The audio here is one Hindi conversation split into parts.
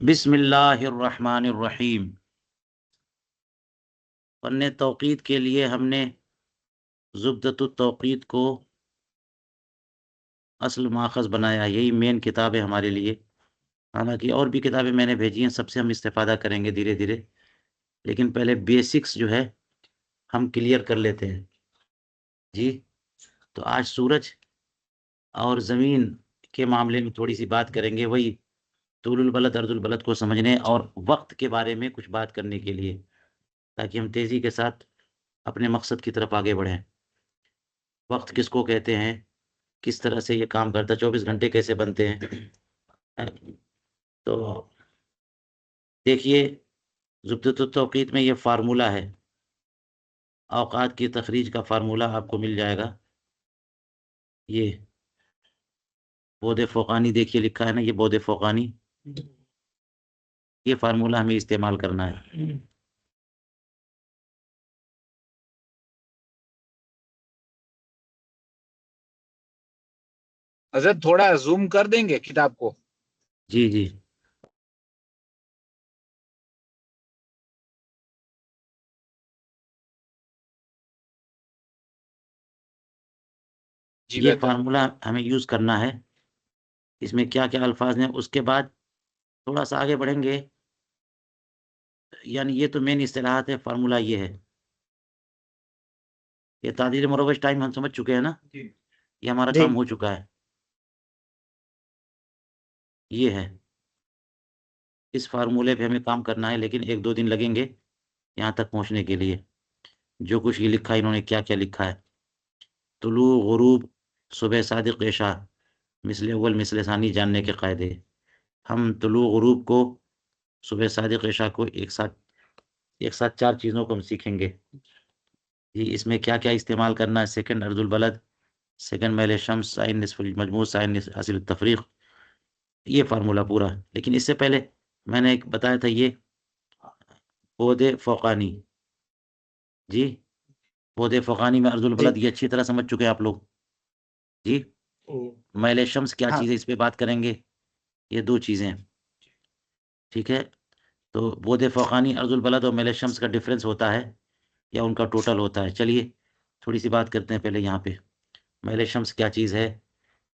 बिस्मिल्लाहिर्रहमानिर्रहीम। फन्ने तौक़ीद के लिए हमने ज़ुब्दतुत तौक़ीद को असल माखज़ बनाया। यही मेन किताब है हमारे लिए। हालांकि और भी किताबें मैंने भेजी हैं, सबसे हम इस्तेफ़ादा करेंगे धीरे धीरे, लेकिन पहले बेसिक्स जो है हम क्लियर कर लेते हैं जी। तो आज सूरज और ज़मीन के मामले में थोड़ी सी बात करेंगे, वही तूलुल बलद अर्जुल बलद को समझने और वक्त के बारे में कुछ बात करने के लिए, ताकि हम तेज़ी के साथ अपने मकसद की तरफ आगे बढ़ें। वक्त किसको कहते हैं, किस तरह से ये काम करता है, 24 घंटे कैसे बनते हैं। तो देखिए, ज़ुब्दतुत तौक़ीद में ये फार्मूला है, औक़ात की तखरीज का फार्मूला आपको मिल जाएगा। ये बोधे फ़ोक़ानी देखिए लिखा है ना, ये बोधे फ़ोक़ानी, ये फार्मूला हमें इस्तेमाल करना है। हज़रत थोड़ा जूम कर देंगे किताब को। जी जी। जी ये बेहतर। फार्मूला हमें यूज़ करना है। इसमें क्या क्या अल्फाज हैं, उसके बाद थोड़ा सा आगे बढ़ेंगे। यानी ये तो मेन इस्तिलाहात है, फार्मूला ये है। ये तादीर मुरवज टाइम हम समझ चुके हैं ना, ये हमारा जी। काम हो चुका है। ये है, इस फार्मूले पे हमें काम करना है, लेकिन 1-2 दिन लगेंगे यहाँ तक पहुँचने के लिए। जो कुछ ये लिखा है, इन्होंने क्या क्या लिखा है। तुलू गुरूब सुबह सादिक इशा मिसले अव्वल मिसले सानी जानने के कायदे। हम तुलू गुरूब को, सुबह सादिक इशा को एक साथ 4 चीज़ों को हम सीखेंगे जी। इसमें क्या क्या इस्तेमाल करना है, सेकंड अर्जुल बलद, सेकंड मैल शम्स, साइन निस्फुल मजमू, साइन हासिल तफरीक, ये फार्मूला पूरा। लेकिन इससे पहले मैंने एक बताया था, ये पौधे फ़ौक़ानी जी। पौधे फ़ौक़ानी में अर्जुल जी। बलद, ये अच्छी तरह समझ चुके हैं आप लोग जी। मैल शम्स क्या हाँ। चीज़ है, इस पे बात करेंगे। ये 2 चीज़ें हैं, ठीक है। तो पौधे फ़ौक़ानी, अर्जुल बलद और मैल शम्स का डिफरेंस होता है या उनका टोटल होता है। चलिए थोड़ी सी बात करते हैं पहले यहाँ पे। मैल शम्स क्या चीज़ है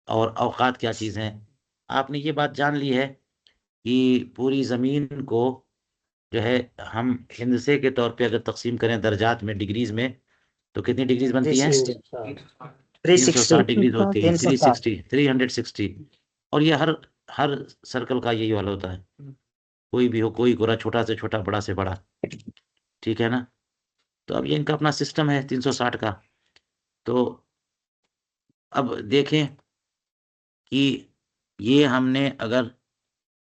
और औक़ात क्या चीज़ है। आपने ये बात जान ली है कि पूरी ज़मीन को जो है हम हिंदसे के तौर पे अगर तक़सीम करें दर्जात में, डिग्रीज़ में, तो कितनी डिग्रीज़ बनती हैं? 360 डिग्रीज़ होती है। 360। 360 और ये हर सर्कल का यही हाल होता है। कोई भी हो, कोई गोरा, छोटा से छोटा, बड़ा से बड़ा, ठीक है ना। तो अब ये इनका अपना सिस्टम है 360 का। तो अब देखें कि ये हमने अगर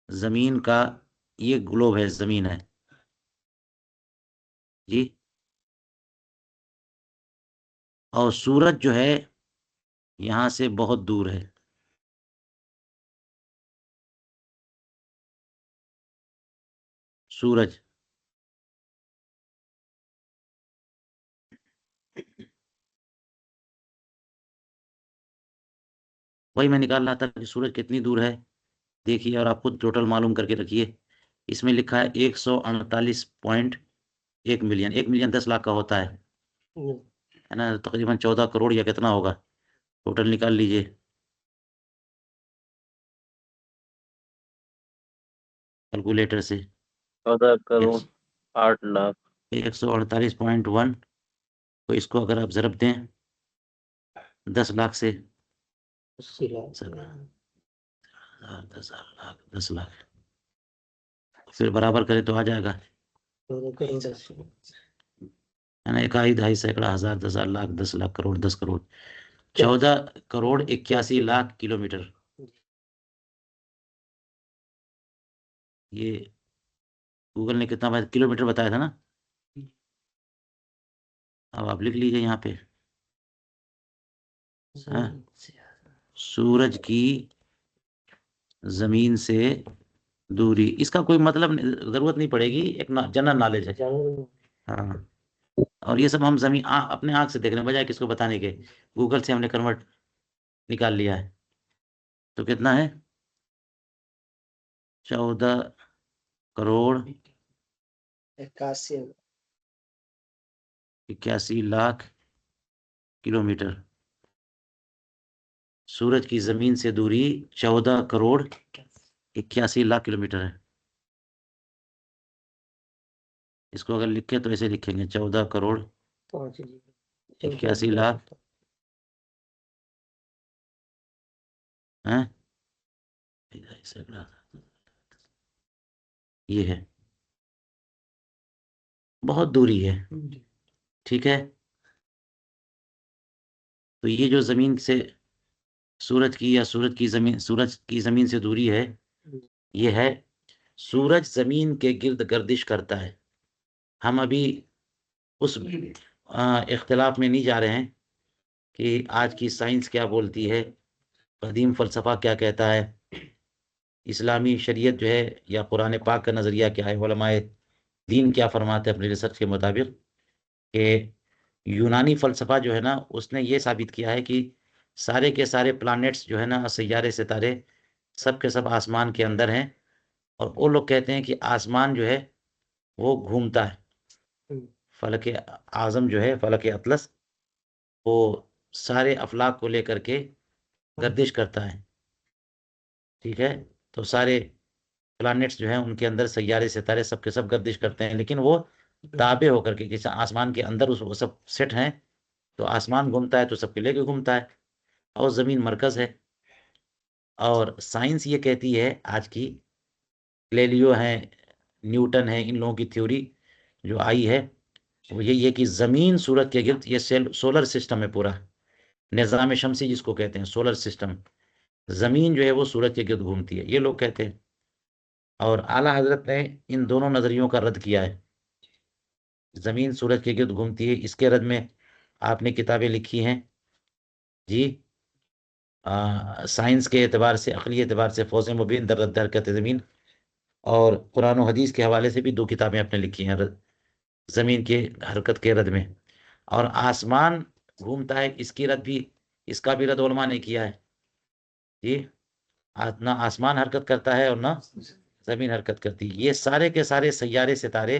ज़मीन का, ये ग्लोब है, ज़मीन है जी, और सूरज जो है यहाँ से बहुत दूर है। सूरज, वही मैं निकाल रहा था कि सूरज कितनी दूर है। देखिए, और आप खुद टोटल मालूम करके रखिए। इसमें लिखा है 148.1 मिलियन। 1 मिलियन 10 लाख का होता है ना, तकरीबन 14 करोड़ या कितना होगा, टोटल निकाल लीजिए कैलकुलेटर से। 14 करोड़ 8 लाख 148.1 तो इसको अगर आप ज़रब दें 10 लाख से, 10 लाख फिर बराबर करें तो आ जाएगा, है ना। 1 2 सैकड़ा, हज़ार, 10,000, लाख, 10 लाख, करोड़, 10 करोड़, 14 करोड़ 81 लाख किलोमीटर। ये गूगल ने कितना किलोमीटर बताया था ना। अब आप लिख लीजिए यहाँ पे। हाँ, सूरज की जमीन से दूरी, इसका कोई मतलब जरूरत नहीं पड़ेगी, एक जनरल नॉलेज है। हाँ, और ये सब हम अपने आंख से देखने बजाय किसको बताने के, गूगल से हमने कन्वर्ट निकाल लिया है। तो कितना है, 14 करोड़ 81 लाख किलोमीटर। सूरज की जमीन से दूरी 14 करोड़ 81 लाख किलोमीटर है। इसको अगर लिखे तो ऐसे लिखेंगे 14 करोड़ 81 लाख हैं, ये है, बहुत दूरी है। ठीक है, तो ये जो जमीन से सूरज की या सूरज की जमीन से दूरी है, ये है। सूरज जमीन के गिर्द गर्दिश करता है। हम अभी उस इख्तिलाफ में नहीं जा रहे हैं कि आज की साइंस क्या बोलती है, कदीम फलसफा क्या कहता है, इस्लामी शरीयत जो है या कुरान पाक का नज़रिया क्या है, उलमाए दीन क्या फरमाते हैं अपने रिसर्च के मुताबिक, कि यूनानी फलसफा जो है ना, उसने ये साबित किया है कि सारे के सारे प्लैनेट्स जो है ना, सैयारे सितारे, सब के सब आसमान के अंदर हैं। और वो लोग कहते हैं कि आसमान जो है वो घूमता है। फलक आज़म जो है, फलक अतलस, वो सारे अफलाक को लेकर के गर्दिश करता है। ठीक है, तो सारे प्लैनेट्स जो हैं उनके अंदर सैयारे सितारे सब के सब गर्दिश करते हैं, लेकिन वो ताबे होकर के, जैसे आसमान के अंदर उस वो सब सेट हैं, तो आसमान घूमता है तो सबके लेके घूमता है, और ज़मीन मरकज़ है। और साइंस ये कहती है आज की, गैलीलियो है, न्यूटन है, इन लोगों की थ्योरी जो आई है, वो यही है कि ज़मीन सूरज के गिर्द, ये सोलर सिस्टम है पूरा, निज़ाम शमसी जिसको कहते हैं, सोलर सिस्टम, ज़मीन जो है वो सूरज के गिर्द घूमती है, ये लोग कहते हैं। और आला हजरत ने इन दोनों नज़रियों का रद्द किया है। ज़मीन सूरज के गिर्द घूमती है, इसके रद्द में आपने किताबें लिखी हैं जी, साइंस के एतबार से, अक़ली एतबार से, फौज़ मुबीन दर रद्द हरकत ज़मीन, और कुरान और हदीस के हवाले से भी 2 किताबें आपने लिखी हैं ज़मीन के हरकत के रद्द में। और आसमान घूमता है, इसकी रद्द भी, इसका भी रद्द उलमा ने किया है जी। ना आसमान हरकत करता है और ना ज़मीन हरकत करती है। ये सारे के सारे सैयारे सितारे,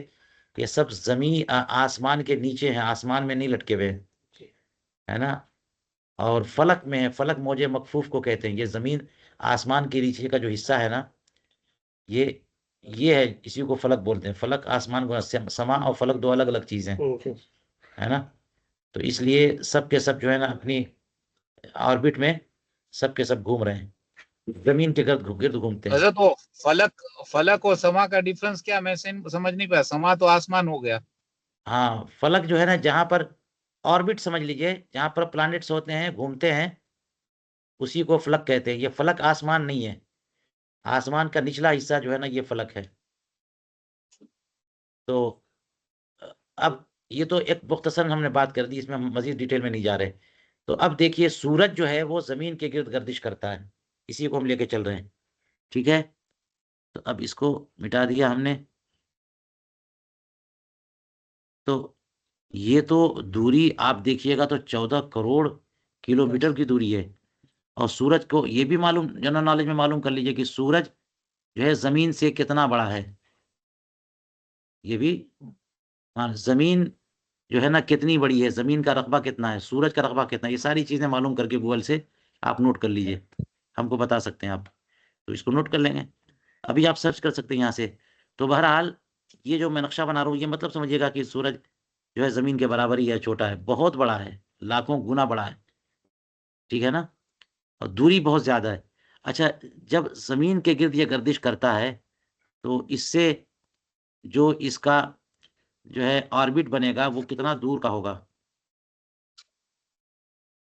ये सब आसमान के नीचे हैं, आसमान में नहीं लटके हुए हैं, है ना। और फलक में है, फलक मौजे मकफूफ को कहते हैं। ये ज़मीन आसमान के नीचे का जो हिस्सा है ना, ये ये है, इसी को फलक बोलते हैं। फलक आसमान को, समा और फलक 2 अलग अलग चीज़ें हैं, है ना। तो इसलिए सब के सब जो है ना अपनी ऑर्बिट में सब के सब घूम रहे हैं, जमीन के गिर्द गिर्द घूमते हैं। वैसे तो फलक फलक और समा का डिफरेंस क्या, मैं समझ नहीं पाया। समा तो आसमान हो गया। हाँ, फलक जो है ना, जहाँ पर ऑर्बिट समझ लीजिए, जहाँ पर प्लैनेट्स होते हैं, घूमते हैं, उसी को फलक कहते हैं। ये फलक आसमान नहीं है, आसमान का निचला हिस्सा जो है ना, ये फलक है। तो अब ये तो एक मुख्तसर हमने बात कर दी, इसमें हम मजीद डिटेल में नहीं जा रहे। तो अब देखिए, सूरज जो है वो जमीन के गिर्द गर्दिश करता है, इसी को हम लेके चल रहे हैं। ठीक है, तो अब इसको मिटा दिया हमने। तो ये तो दूरी आप देखिएगा तो 14 करोड़ किलोमीटर की दूरी है। और सूरज को ये भी मालूम, जनरल नॉलेज में मालूम कर लीजिए कि सूरज जो है जमीन से कितना बड़ा है, ये भी। हाँ, जमीन जो है ना कितनी बड़ी है, जमीन का रकबा कितना है, सूरज का रकबा कितना है, ये सारी चीजें मालूम करके गूगल से आप नोट कर लीजिए, हमको बता सकते हैं आप। तो इसको नोट कर लेंगे, अभी आप सर्च कर सकते हैं यहाँ से। तो बहरहाल, ये जो मैं नक्शा बना रहा हूँ, ये मतलब समझिएगा कि सूरज जो है जमीन के बराबर ही है, छोटा है, बहुत बड़ा है, लाखों गुना बड़ा है। ठीक है ना, और दूरी बहुत ज्यादा है। अच्छा, जब जमीन के गिर्द ये गर्दिश करता है, तो इससे जो इसका जो है ऑर्बिट बनेगा, वो कितना दूर का होगा,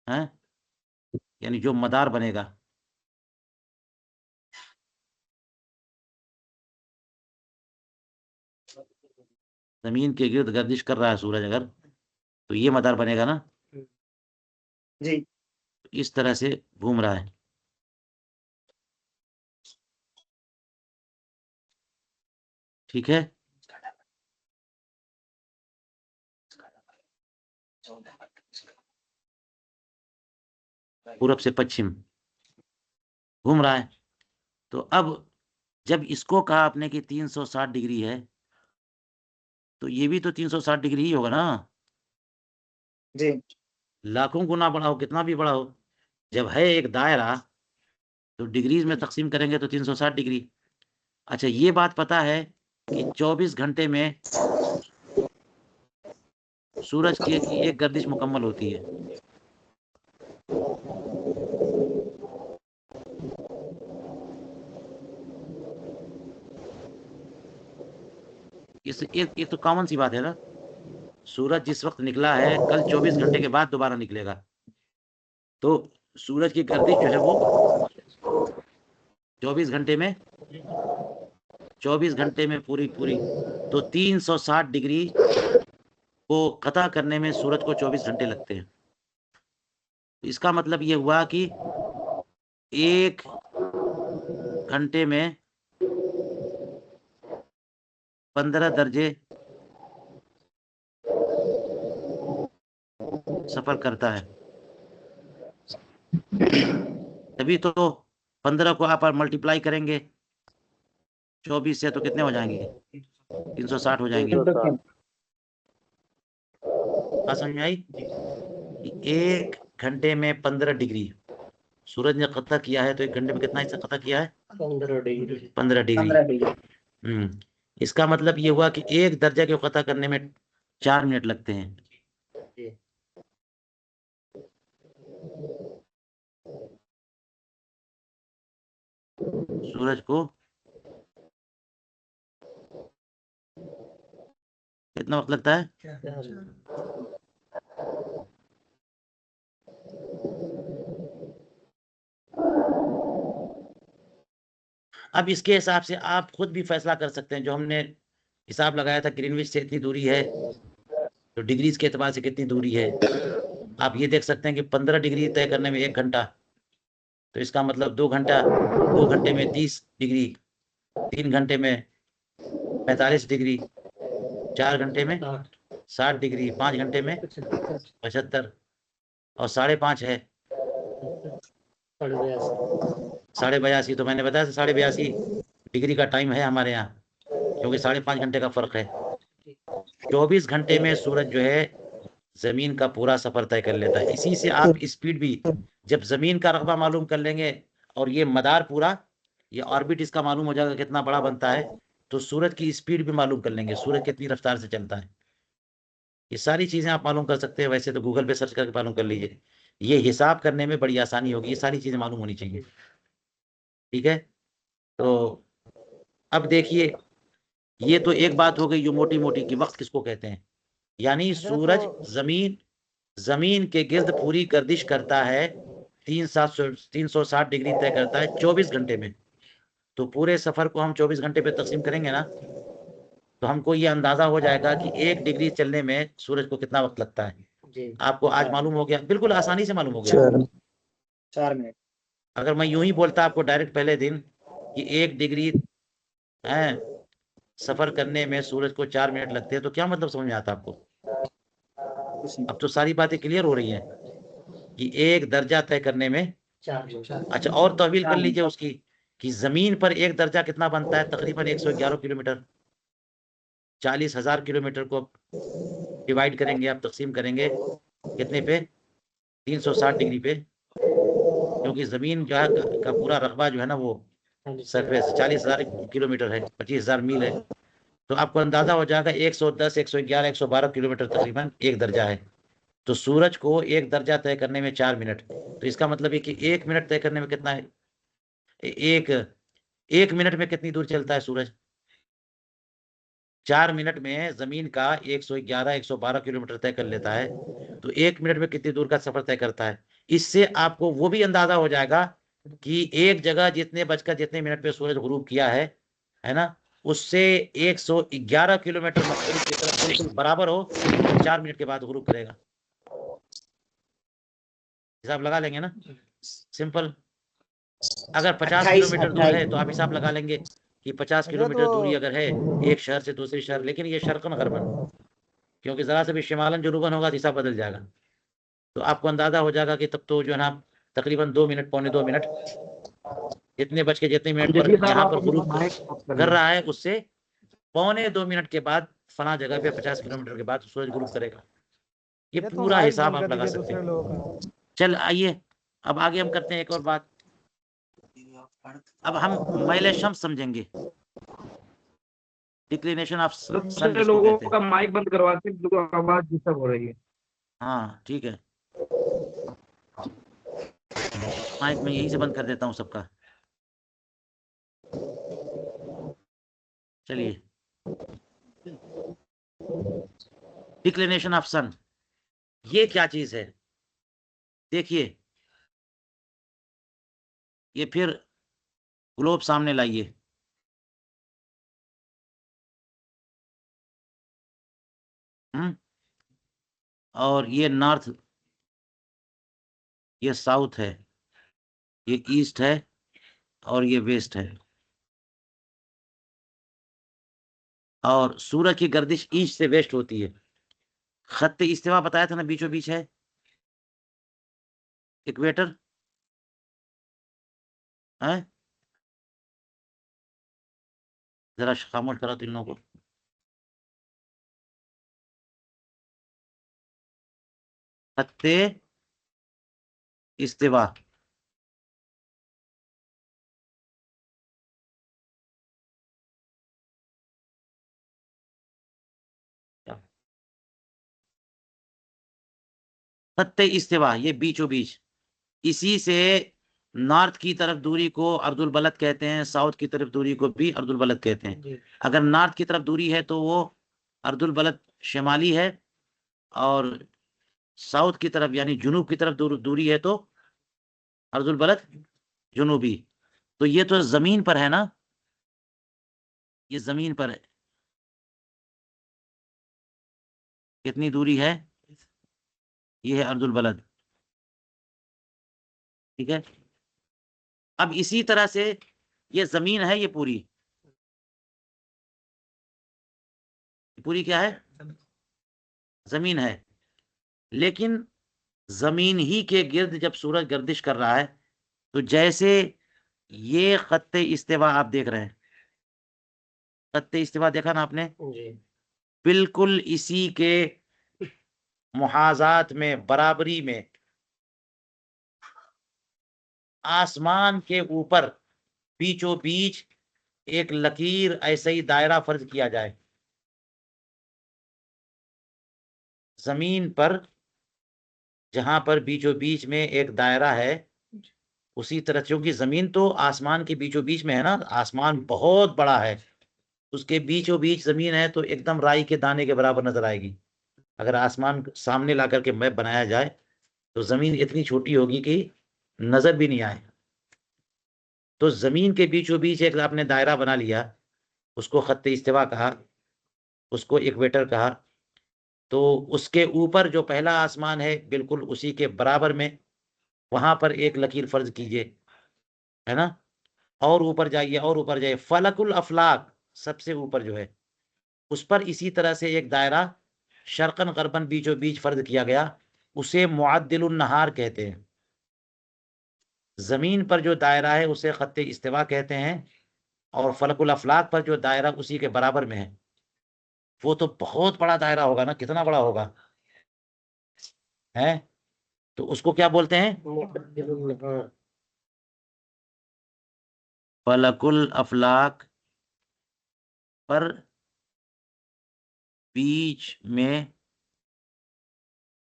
है, यानी जो मदार बनेगा। जमीन के गिर्द गर्दिश कर रहा है सूरज अगर, तो ये मदार बनेगा ना जी। इस तरह से घूम रहा है। ठीक है, पूरब से पश्चिम घूम रहा है। तो अब जब इसको कहा आपने कि 360 डिग्री है, तो ये भी तो 360 डिग्री ही होगा ना? जी लाखों गुना बड़ा हो, कितना भी बड़ा हो, जब है एक दायरा तो डिग्रीज में तकसीम करेंगे तो 360 डिग्री। अच्छा, ये बात पता है कि 24 घंटे में सूरज की एक गर्दिश मुकम्मल होती है। इस एक तो कॉमन सी बात है ना, सूरज जिस वक्त निकला है कल 24 घंटे के बाद दोबारा निकलेगा, तो सूरज की गर्दिश जो है वो 24 घंटे में 24 घंटे में पूरी तो 360 डिग्री को कता करने में सूरज को 24 घंटे लगते हैं। इसका मतलब ये हुआ कि 1 घंटे में 15 दर्जे सफर करता है। तभी तो 15 को आप मल्टीप्लाई करेंगे 24 से तो कितने हो जाएंगे? 360 हो जाएंगे। 360। बात समझ में आई? 1 घंटे में 15 डिग्री सूरज ने कता किया है, तो 1 घंटे में कितना हिस्सा कता किया है? 15 डिग्री। 15 डिग्री। 15 डिग्री। इसका मतलब ये हुआ कि 1 दर्जा को कता करने में 4 मिनट लगते हैं। सूरज को कितना वक्त लगता है? अब इसके हिसाब से आप खुद भी फैसला कर सकते हैं। जो हमने हिसाब लगाया था ग्रीनविच से इतनी दूरी है, तो डिग्रीज के एतबार से कितनी दूरी है, आप ये देख सकते हैं कि 15 डिग्री तय करने में 1 घंटा, तो इसका मतलब 2 घंटा, 2 घंटे में 30 डिग्री, 3 घंटे में 45 डिग्री, 4 घंटे में 60 डिग्री, 5 घंटे में 75 और 5.5 है 82.5। तो मैंने बताया 82.5 डिग्री का टाइम है हमारे यहाँ, क्योंकि 5.5 घंटे का फर्क है। 24 घंटे में सूरज जो है जमीन का पूरा सफर तय कर लेता है। इसी से आप स्पीड भी, जब जमीन का रकबा मालूम कर लेंगे और ये मदार पूरा, ये ऑर्बिट इसका मालूम हो जाएगा कितना बड़ा बनता है, तो सूरज की स्पीड भी मालूम कर लेंगे, सूरज कितनी रफ्तार से चलता है। ये सारी चीजें आप मालूम कर सकते हैं। वैसे तो गूगल पे सर्च करके मालूम कर लीजिए, ये हिसाब करने में बड़ी आसानी होगी। ये सारी चीजें मालूम होनी चाहिए, ठीक है? तो अब देखिए, ये तो एक बात हो गई जो मोटी मोटी कि वक्त किसको कहते हैं। यानी सूरज जमीन के गिर्द पूरी गर्दिश करता है, 360 डिग्री तय करता है 24 घंटे में। तो पूरे सफर को हम 24 घंटे पे तकसीम करेंगे ना, तो हमको ये अंदाजा हो जाएगा कि 1 डिग्री चलने में सूरज को कितना वक्त लगता है। आपको आज मालूम हो गया, बिल्कुल आसानी से मालूम हो गया। 4 मिनट। अगर मैं यूं ही बोलता आपको डायरेक्ट पहले दिन कि 1 डिग्री है सफर करने में सूरज को 4 मिनट लगते हैं, तो क्या मतलब समझ में आता आपको? अब तो सारी बातें क्लियर हो रही हैं कि 1 दर्जा तय करने में। अच्छा, और तहवील कर लीजिए उसकी कि जमीन पर 1 दर्जा कितना बनता है? तकरीबन 111 किलोमीटर। 40,000 किलोमीटर को डिवाइड करेंगे, आप तकसीम करेंगे कितने पे? 360 डिग्री पे, क्योंकि जमीन जो है का पूरा रकबा जो है ना वो सरफेस 40,000 किलोमीटर है, 25,000 मील है। तो आपको अंदाजा हो जाएगा 110, 111, 112 किलोमीटर तकरीबन 1 दर्जा है। तो सूरज को 1 दर्जा तय करने में 4 मिनट, तो इसका मतलब है कि 1 मिनट तय करने में कितना है? एक 1 मिनट में कितनी दूर चलता है सूरज? 4 मिनट में जमीन का 111, 112 किलोमीटर तय कर लेता है, तो 1 मिनट में कितनी दूर का सफर तय करता है। इससे आपको वो भी अंदाजा हो जाएगा कि एक जगह जितने बजकर जितने मिनट पे सूरज गुरूब किया है ना, उससे 111 किलोमीटर मगरिब की तरफ बिल्कुल बराबर हो, 4 मिनट के बाद गुरूब करेगा। हिसाब लगा लेंगे ना, सिंपल। अगर 50 किलोमीटर दूर है तो आप हिसाब लगा लेंगे कि 50 किलोमीटर दूरी अगर है एक शहर से दूसरे शहर, लेकिन ये शर्कन गरबन, क्योंकि जरा से भी शिमालन जुनूबन होगा तो हिसाब बदल जाएगा। तो आपको अंदाजा हो जाएगा कि तब तो जो है ना तकरीबन 2 मिनट, पौने 2 मिनट जितने बज के जितने मिनट पर यहाँ पर गुरूब कर रहा है उससे 1.25 मिनट के बाद फला जगह पे 50 किलोमीटर के बाद सूरज गुरूब करेगा। ये पूरा हिसाब आप लगा सकते हैं। चल आइए अब आगे हम करते हैं एक और बात। अब हम मैले शम्स समझेंगे, डिक्लिनेशन ऑफ सन जिसको लोगों कहते का हैं। माइक बंद करवाते हैं, लोगों की आवाज डिस्टर्ब हो रही है। हाँ ठीक है, माइक मैं यहीं से बंद कर देता हूँ सबका। चलिए, डिक्लिनेशन ऑफ सन ये क्या चीज है? देखिए, ये फिर ग्लोब सामने लाइए। और ये नॉर्थ, ये साउथ है, ये ईस्ट है और ये वेस्ट है। और सूरज की गर्दिश ईस्ट से वेस्ट होती है। खत्ते इस्तिवा बताया था ना, बीचों बीच है इक्वेटर है। जरा खामोश करो तीनों को। खत्ते इस्तिवा खत्ते इस्तिवा ये बीचों बीच, इसी से नॉर्थ की तरफ दूरी को अर्दुल बलद कहते हैं, साउथ की तरफ दूरी को भी अर्दुल बलद कहते हैं। अगर नॉर्थ की तरफ दूरी है तो वो अर्दुल बलद शिमाली है, और साउथ की तरफ यानी जुनूब की तरफ दूरी है तो अर्दुल बलद जुनूबी। तो ये तो जमीन पर है ना, ये जमीन पर है। कितनी दूरी है? ये है अर्दुल बलद, ठीक है। अब इसी तरह से ये जमीन है, ये पूरी पूरी क्या है? जमीन है। लेकिन जमीन ही के गिर्द जब सूरज गर्दिश कर रहा है, तो जैसे ये खत्ते इस्तिवा आप देख रहे हैं, खत्ते इस्तिवा देखा ना आपने, बिल्कुल इसी के मुहाजात में, बराबरी में, आसमान के ऊपर बीचों बीच एक लकीर ऐसे ही दायरा फर्ज किया जाए। जमीन पर जहां पर बीचों बीच में एक दायरा है, उसी तरह, क्योंकि जमीन तो आसमान के बीचों बीच में है ना, आसमान बहुत बड़ा है, उसके बीचों बीच जमीन है, तो एकदम राई के दाने के बराबर नजर आएगी। अगर आसमान सामने ला करके मैप बनाया जाए तो जमीन इतनी छोटी होगी कि नजर भी नहीं आए। तो जमीन के बीचों बीच एक आपने दायरा बना लिया, उसको खत्ते इस्तिवा कहा, उसको इक्वेटर कहा। तो उसके ऊपर जो पहला आसमान है बिल्कुल उसी के बराबर में, वहां पर एक लकीर फर्ज कीजिए, है ना। और ऊपर जाइए, और ऊपर जाइए, फलकुल अफलाक सबसे ऊपर जो है, उस पर इसी तरह से एक दायरा शर्कन गरबन बीचों बीच फर्ज किया गया, उसे मुअद्दिलुन नहार कहते हैं। जमीन पर जो दायरा है उसे खत्ते इस्तिवा कहते हैं, और फलकुल अफलाक पर जो दायरा उसी के बराबर में है, वो तो बहुत बड़ा दायरा होगा ना, कितना बड़ा होगा है। तो उसको क्या बोलते हैं? फलकुल अफलाक पर बीच में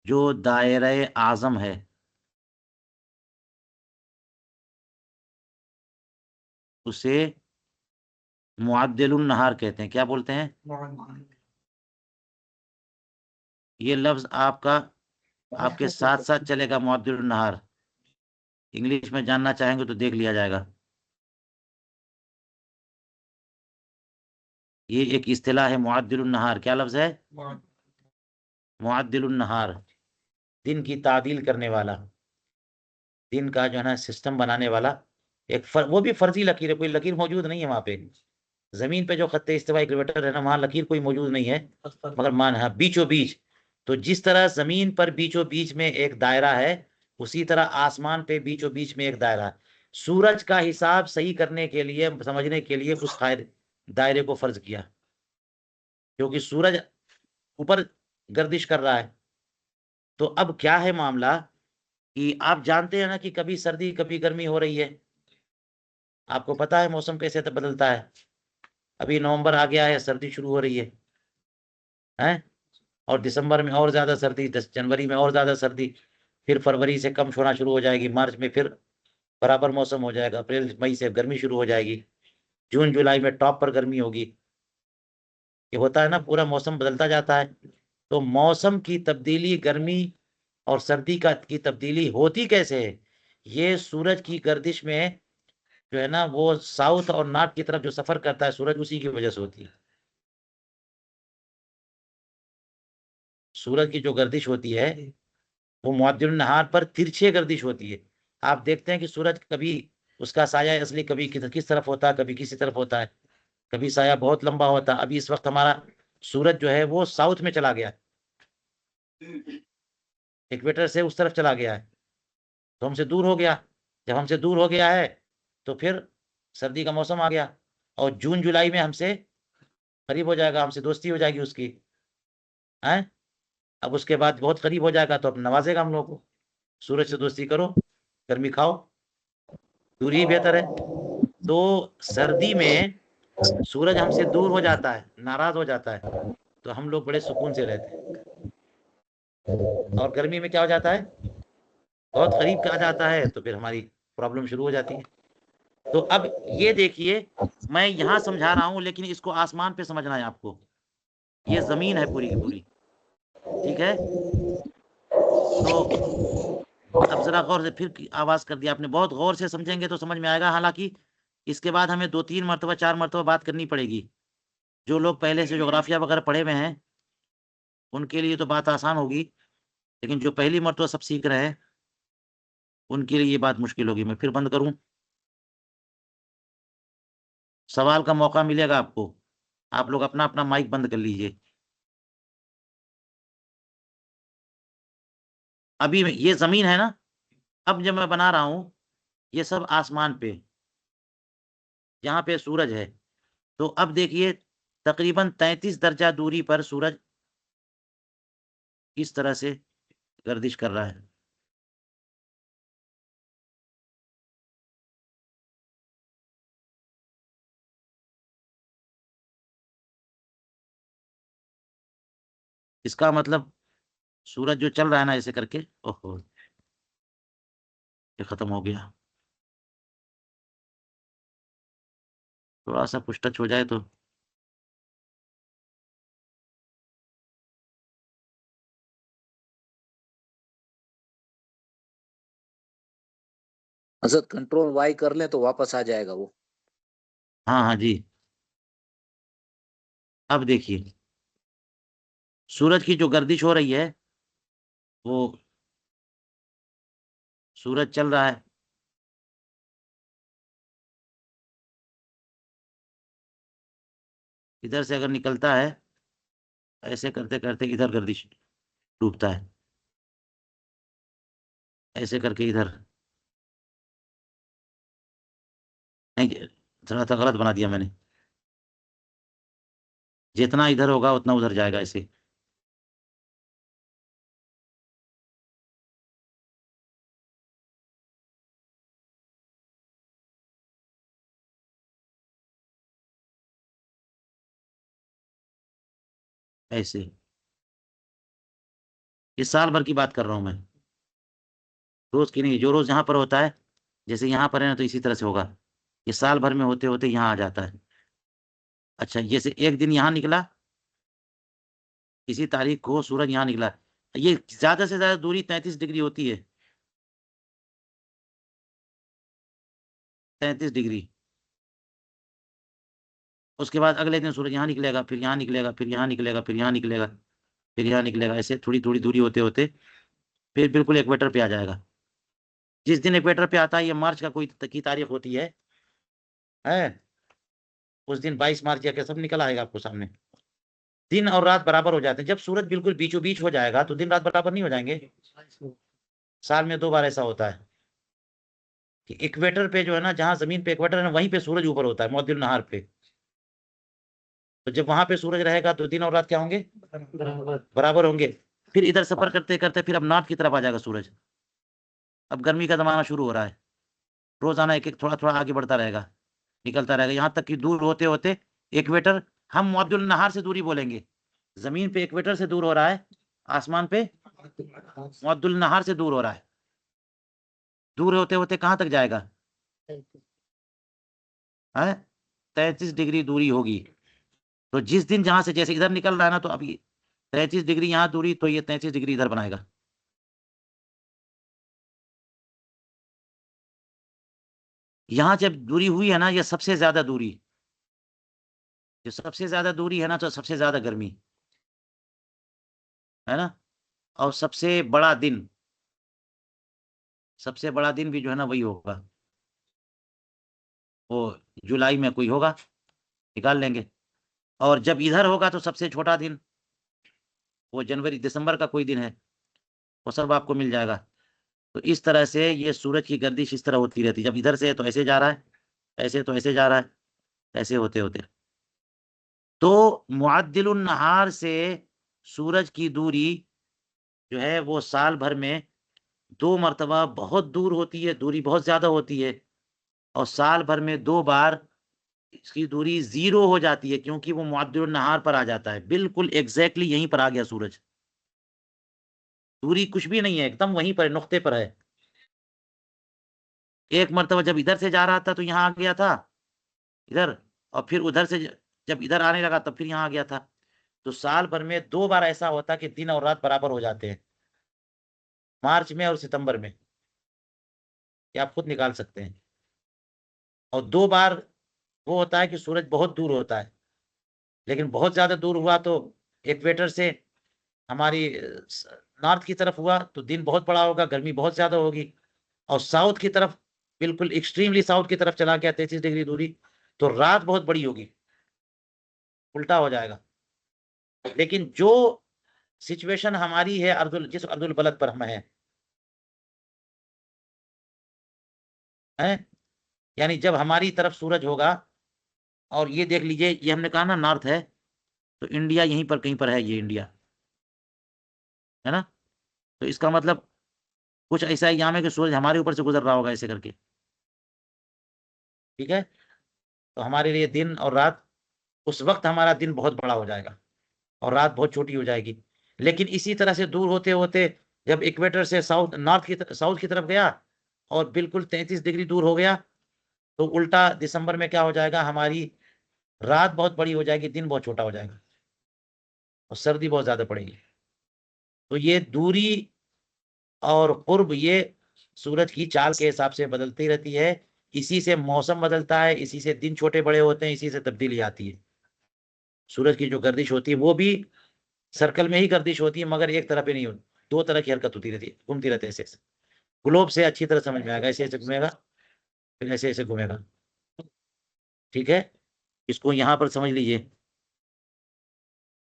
जो दायरे आजम है, उसे मुअद्दिलुन नहार कहते हैं। क्या बोलते हैं? ये लफ्ज आपका आपके साथ साथ चलेगा, मुअद्दिलुन नहार। इंग्लिश में जानना चाहेंगे तो देख लिया जाएगा। ये एक इस्तिलाह है, मुअद्दिलुन नहार। क्या लफ्ज है? मुअद्दिलुन नहार, दिन की तादील करने वाला, दिन का जो है ना सिस्टम बनाने वाला। वो भी फर्जी लकीर है, कोई लकीर मौजूद नहीं है वहां पे। जमीन पे जो खत्ते इस्तिवा इक्वेटर है ना, वहां लकीर कोई मौजूद नहीं है, मगर मान है बीचों बीच। तो जिस तरह जमीन पर बीचों बीच में एक दायरा है, उसी तरह आसमान पे बीचों बीच में एक दायरा है। सूरज का हिसाब सही करने के लिए, समझने के लिए उस दायरे को फर्ज किया, क्योंकि सूरज ऊपर गर्दिश कर रहा है। तो अब क्या है मामला कि आप जानते हैं ना कि कभी सर्दी कभी गर्मी हो रही है, आपको पता है मौसम कैसे बदलता है। अभी नवंबर आ गया है, सर्दी शुरू हो रही है, हैं? और दिसंबर में और ज्यादा सर्दी, 10 जनवरी में और ज्यादा सर्दी, फिर फरवरी से कम होना शुरू हो जाएगी, मार्च में फिर बराबर मौसम हो जाएगा, अप्रैल मई से गर्मी शुरू हो जाएगी, जून जुलाई में टॉप पर गर्मी होगी। ये होता है ना, पूरा मौसम बदलता जाता है। तो मौसम की तब्दीली, गर्मी और सर्दी की तब्दीली होती कैसे है? ये सूरज की गर्दिश में जो है ना, वो साउथ और नॉर्थ की तरफ जो सफर करता है सूरज, उसी की वजह से होती है। सूरज की जो गर्दिश होती है वो मुअद्दिल नहार पर तिरछे गर्दिश होती है। आप देखते हैं कि सूरज कभी उसका साया असली कभी किस तरफ होता है, कभी किसी तरफ होता है, कभी साया बहुत लंबा होता है। अभी इस वक्त हमारा सूरज जो है वो साउथ में चला गया है, इक्वेटर से उस तरफ चला गया है, तो हमसे दूर हो गया। जब हमसे दूर हो गया है तो फिर सर्दी का मौसम आ गया, और जून जुलाई में हमसे करीब हो जाएगा, हमसे दोस्ती हो जाएगी उसकी, है। अब उसके बाद बहुत करीब हो जाएगा तो अब नवाजेगा हम लोग को, सूरज से दोस्ती करो, गर्मी खाओ, दूरी ही बेहतर है। तो सर्दी में सूरज हमसे दूर हो जाता है, नाराज हो जाता है, तो हम लोग बड़े सुकून से रहते हैं। और गर्मी में क्या हो जाता है, बहुत करीब आ जाता है, तो फिर हमारी प्रॉब्लम शुरू हो जाती है। तो अब ये देखिए, मैं यहां समझा रहा हूं, लेकिन इसको आसमान पे समझना है आपको। ये जमीन है पूरी की पूरी, ठीक है। तो अब जरा गौर से, फिर आवाज कर दिया आपने, बहुत गौर से समझेंगे तो समझ में आएगा। हालांकि इसके बाद हमें 2-3 मरतबा 4 मरतबा बात करनी पड़ेगी। जो लोग पहले से ज्योग्राफिया वगैरह पढ़े हुए हैं उनके लिए तो बात आसान होगी, लेकिन जो पहली मरतबा सब सीख रहे हैं उनके लिए ये बात मुश्किल होगी। मैं फिर बंद करूं, सवाल का मौका मिलेगा आपको। आप लोग अपना अपना माइक बंद कर लीजिए। अभी ये जमीन है ना, अब जब मैं बना रहा हूं ये सब आसमान पे, यहाँ पे सूरज है। तो अब देखिए, तकरीबन 33 दर्जा दूरी पर सूरज इस तरह से गर्दिश कर रहा है। इसका मतलब सूरज जो चल रहा है ना ऐसे करके, ओहो, ये खत्म हो गया। थोड़ा सा कुछ टच हो जाए तो हजरत कंट्रोल वाई कर लें तो वापस आ जाएगा वो। हाँ हाँ जी। अब देखिए, सूरज की जो गर्दिश हो रही है, वो सूरज चल रहा है, इधर से अगर निकलता है, ऐसे करते करते इधर गर्दिश डूबता है, ऐसे करके इधर, नहीं थोड़ा सा गलत बना दिया मैंने, जितना इधर होगा उतना उधर जाएगा ऐसे। ऐसे, इस साल भर की बात कर रहा हूं मैं, रोज की नहीं। जो रोज यहाँ पर होता है, जैसे यहाँ पर है ना, तो इसी तरह से होगा। ये साल भर में होते होते यहाँ आ जाता है। अच्छा, जैसे एक दिन यहाँ निकला, इसी तारीख को सूरज यहाँ निकला, ये ज्यादा से ज्यादा दूरी 33 डिग्री होती है, 33 डिग्री। उसके बाद अगले दिन सूरज यहाँ निकलेगा, फिर यहाँ निकलेगा, फिर यहाँ निकलेगा, फिर यहाँ निकलेगा, फिर यहाँ निकलेगा, ऐसे थोड़ी थोड़ी दूरी होते होते फिर बिल्कुल इक्वेटर पे आ जाएगा। जिस दिन इक्वेटर पे आता है, ये मार्च का कोई की तारीख होती है, उस दिन 22 मार्च या क्या सब निकल आएगा आपको सामने। दिन और रात बराबर हो जाते हैं। जब सूरज बिल्कुल बीचों बीच हो जाएगा तो दिन रात बराबर नहीं हो जाएंगे। साल में 2 बार ऐसा होता है। कि इक्वेटर पे जो है ना, जहां जमीन पे इक्वेटर है ना, वहीं पे सूरज ऊपर होता है मुअद्दिल नहार पे। तो जब वहां पे सूरज रहेगा तो दिन और रात क्या होंगे? बराबर होंगे। फिर इधर सफर करते करते फिर अब नॉर्थ की तरफ आ जाएगा सूरज। अब गर्मी का जमाना शुरू हो रहा है, रोजाना एक एक थोड़ा थोड़ा आगे बढ़ता रहेगा, निकलता रहेगा, यहाँ तक कि दूर होते होते इक्वेटर, हम मुअद्दिल नहार से दूरी बोलेंगे, जमीन पे इक्वेटर से दूर हो रहा है, आसमान पे मुअद्दिल नहार से दूर हो रहा है। दूर होते होते कहाँ तक जाएगा? 33 डिग्री दूरी होगी। तो जिस दिन जहां से, जैसे इधर निकल रहा है ना, तो अभी 33 डिग्री यहाँ दूरी, तो ये 33 डिग्री इधर बनाएगा। यहां जब दूरी हुई है ना, ये सबसे ज्यादा दूरी, जो सबसे ज्यादा दूरी है ना, तो सबसे ज्यादा गर्मी है ना। और सबसे बड़ा दिन, सबसे बड़ा दिन भी जो है ना वही होगा, वो जुलाई में कोई होगा, निकाल लेंगे। और जब इधर होगा तो सबसे छोटा दिन वो जनवरी दिसंबर का कोई दिन है, वो सब आपको मिल जाएगा। तो इस तरह से ये सूरज की गर्दिश इस तरह होती रहती है, जब इधर से है तो ऐसे जा रहा है, ऐसे तो ऐसे जा रहा है, ऐसे होते होते। तो मुअद्दिलुन नहार से सूरज की दूरी जो है वो साल भर में 2 मरतबा बहुत दूर होती है, दूरी बहुत ज्यादा होती है। और साल भर में 2 बार इसकी दूरी 0 हो जाती है, क्योंकि वो मुअद्दिलुन नहार पर आ जाता है, बिल्कुल एग्जैक्टली यहीं पर आ गया सूरज। दूरी कुछ भी नहीं है, एकदम वहीं पर, नुक्ते पर है। एक मरतबा जब इधर से जा रहा था तो यहाँ आ गया था इधर, और फिर उधर से जब इधर आने लगा तब फिर यहाँ आ गया था। तो साल भर में 2 बार ऐसा होता कि दिन और रात बराबर हो जाते हैं, मार्च में और सितंबर में, ये आप खुद निकाल सकते हैं। और 2 बार वो होता है कि सूरज बहुत दूर होता है, लेकिन बहुत ज्यादा दूर हुआ तो इक्वेटर से हमारी नॉर्थ की तरफ हुआ तो दिन बहुत बड़ा होगा, गर्मी बहुत ज्यादा होगी। और साउथ की तरफ, बिल्कुल एक्सट्रीमली साउथ की तरफ चला गया 33 डिग्री दूरी, तो रात बहुत बड़ी होगी, उल्टा हो जाएगा। लेकिन जो सिचुएशन हमारी है जिस अर्दुल बलद पर हम हैं, यानी जब हमारी तरफ सूरज होगा, और ये देख लीजिए, ये हमने कहा ना नॉर्थ है, तो इंडिया यहीं पर कहीं पर है, ये इंडिया है ना। तो इसका मतलब कुछ ऐसा है यहाँ में कि सूरज हमारे ऊपर से गुजर रहा होगा ऐसे करके, ठीक है। तो हमारे लिए दिन और रात, उस वक्त हमारा दिन बहुत बड़ा हो जाएगा और रात बहुत छोटी हो जाएगी। लेकिन इसी तरह से दूर होते होते जब इक्वेटर से साउथ की तरफ गया और बिल्कुल 33 डिग्री दूर हो गया, तो उल्टा दिसंबर में क्या हो जाएगा, हमारी रात बहुत बड़ी हो जाएगी, दिन बहुत छोटा हो जाएगा, और सर्दी बहुत ज्यादा पड़ेगी। तो ये दूरी और कुर्ब, ये सूरज की चाल के हिसाब से बदलती रहती है। इसी से मौसम बदलता है, इसी से दिन छोटे बड़े होते हैं, इसी से तब्दीली आती है। सूरज की जो गर्दिश होती है वो भी सर्कल में ही गर्दिश होती है, मगर एक तरफ ही नहीं होती, 2 तरह की हरकत होती रहती है, घूमती रहती है ऐसे ऐसे। ग्लोब से अच्छी तरह समझ में आएगा, ऐसे ऐसे घूमेगा, फिर ऐसे ऐसे घूमेगा, ठीक है। इसको यहां पर समझ लीजिए,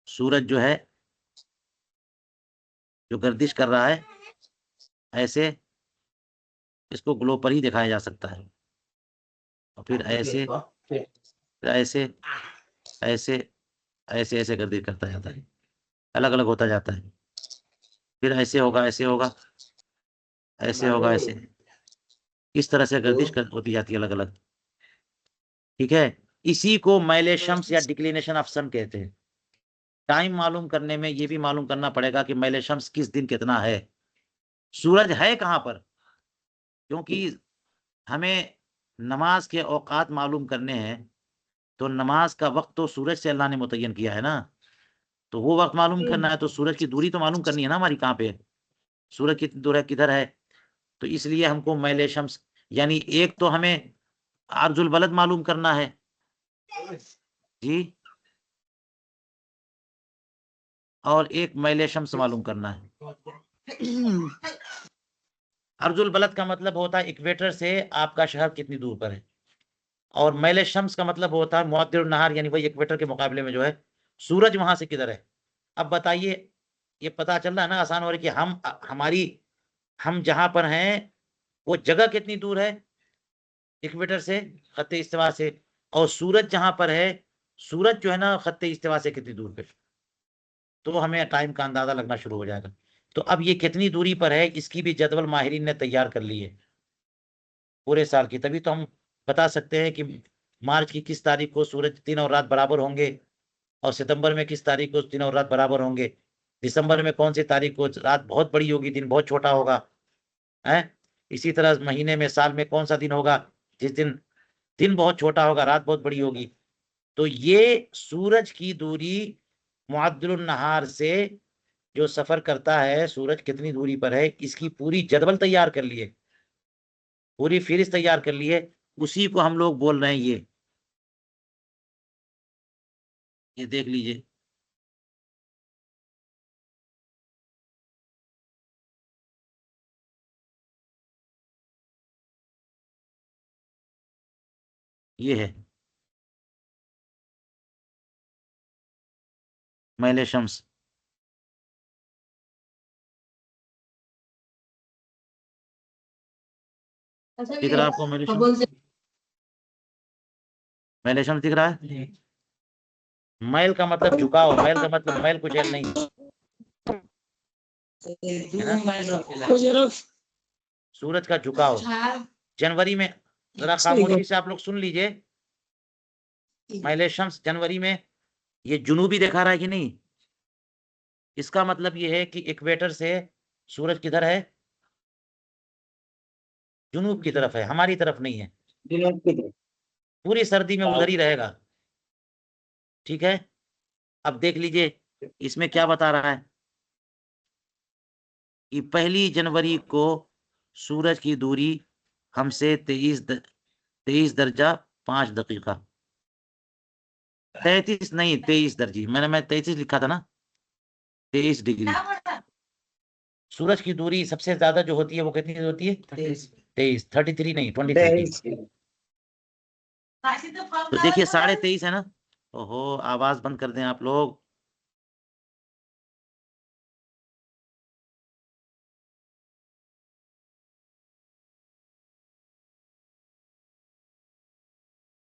सूरज जो है जो गर्दिश कर रहा है ऐसे, इसको ग्लोब पर ही दिखाया जा सकता है। और फिर ऐसे, फिर ऐसे ऐसे ऐसे ऐसे गर्दिश करता जाता है, अलग अलग होता जाता है। फिर ऐसे होगा, ऐसे होगा, ऐसे होगा, ऐसे, इस तरह से गर्दिश होती जाती है अलग अलग, ठीक है। इसी को मैल शम्स या डिक्लिनेशन ऑफ सन कहते हैं। टाइम मालूम करने में ये भी मालूम करना पड़ेगा कि मैल शम्स किस दिन कितना है, सूरज है कहाँ पर। क्योंकि हमें नमाज के औकात मालूम करने हैं, तो नमाज का वक्त तो सूरज से अल्लाह ने मुतय्यन किया है ना, तो वो वक्त मालूम करना है, तो सूरज की दूरी तो मालूम करनी है ना हमारी, कहाँ पे है सूरज, कितनी दूर है, किधर है। तो इसलिए हमको मैल शम्स, यानी एक तो हमें अर्जुल बलद मालूम करना है जी, और एक मैल शम्स मालूम करना है। अर्जुल बलद का मतलब होता है इक्वेटर से आपका शहर कितनी दूर पर है, और मैल शम्स का मतलब होता है मुअद्दिलुन नहार, यानी वही इक्वेटर के मुकाबले में जो है सूरज वहां से किधर है। अब बताइए, ये पता चल रहा है ना, आसान हो रही कि हम जहां पर हैं वो जगह कितनी दूर है, इक्वेटर से खत्ते इस्तिवा से, और सूरज जहां पर है, सूरज जो है ना खत्ते इस्तिवा से कितनी दूर पे, तो हमें टाइम का अंदाजा लगना शुरू हो जाएगा। तो अब ये कितनी दूरी पर है इसकी भी जदवल माहिरीन ने तैयार कर ली है पूरे साल की। तभी तो हम बता सकते हैं कि मार्च की किस तारीख को सूरज दिन और रात बराबर होंगे, और सितंबर में किस तारीख को दिन और रात बराबर होंगे, दिसंबर में कौन सी तारीख को रात बहुत बड़ी होगी, दिन बहुत छोटा होगा, है। इसी तरह महीने में, साल में कौन सा दिन होगा जिस दिन दिन बहुत छोटा होगा, रात बहुत बड़ी होगी। तो ये सूरज की दूरी मुअद्दिलुन नहार से जो सफर करता है, सूरज कितनी दूरी पर है, इसकी पूरी जदवल तैयार कर लिए, पूरी फहरिस्त तैयार कर ली है। उसी को हम लोग बोल रहे हैं ये देख लीजिए। ये है मैल शम्स। दिख रहा है आपको मैल शम्स? मैल शम्स दिख रहा है? मैल का मतलब झुकाव, मैल का मतलब मैल कुचैल नहीं है ना? सूरज का झुकाव जनवरी में, जरा खामोशी से आप लोग सुन लीजिए। मैल शम्स जनवरी में ये जुनूबी दिखा रहा है कि नहीं, इसका मतलब ये है कि इक्वेटर से सूरज किधर है, जुनूब की तरफ है, हमारी तरफ नहीं है। पूरी सर्दी में उधर ही रहेगा, ठीक है। अब देख लीजिए इसमें क्या बता रहा है कि 1 जनवरी को सूरज की दूरी हमसे 23 दर्जा 5 दकीका, 33 नहीं 23 दर्जी, मैं 33 लिखा था ना, 23 डिग्री। सूरज की दूरी सबसे ज्यादा जो होती है वो कितनी होती है? 23, 33 नहीं 23। तो देखिए 23.5 है ना। ओहो, आवाज बंद कर दें आप लोग।